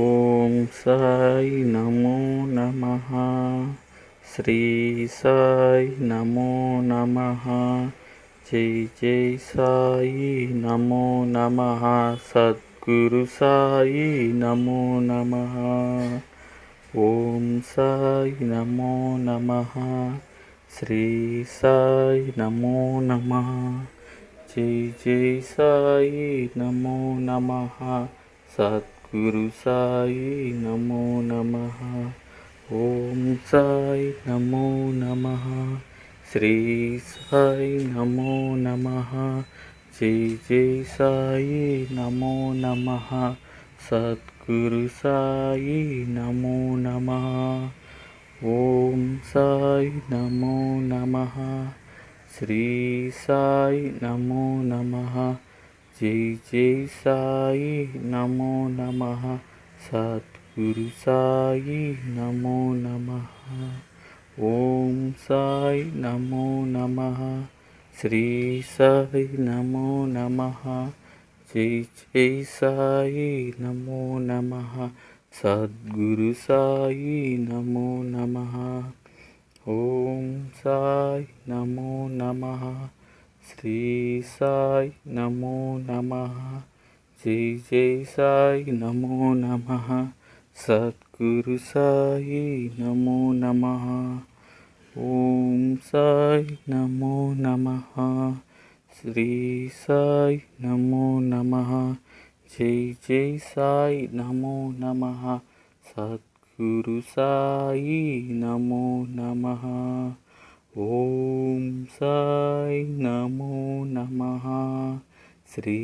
ఓం సాయి నమో నమః. శ్రీ సాయి నమో నమః. జై జై సాయి నమో నమః. సద్గురు సాయి నమో నమః. ఓం సాయి నమో నమః. శ్రీ సాయి నమో నమః. జై జై సాయి నమో నమః. సద్గురు సాయి నమో నమః. ఓం సాయి నమో నమః. శ్రీ సాయి నమో నమః. జై జై సాయి నమో నమః. సద్గురు సాయి నమో నమః. ఓం సాయి నమో నమః. శ్రీ సాయి నమో నమః. జై జై సాయి నమో నమః. సద్గురు సాయి నమో నమః. ఓం సాయి నమో నమః. శ్రీ సాయి నమో నమః. జై జై సాయి నమో నమః. సద్గురు సాయి నమో నమః. ఓం సాయి నమో నమః. శ్రీ సాయి నమో నమః. జై జై సాయి నమో నమః. సద్గురు సాయి నమో నమః. ఓం సాయి నమో నమః. శ్రీ సాయి నమో నమః. జై జై సాయి నమో నమః. సద్గురు సాయి నమో నమః. ఓం సాయి నమో నమః. శ్రీ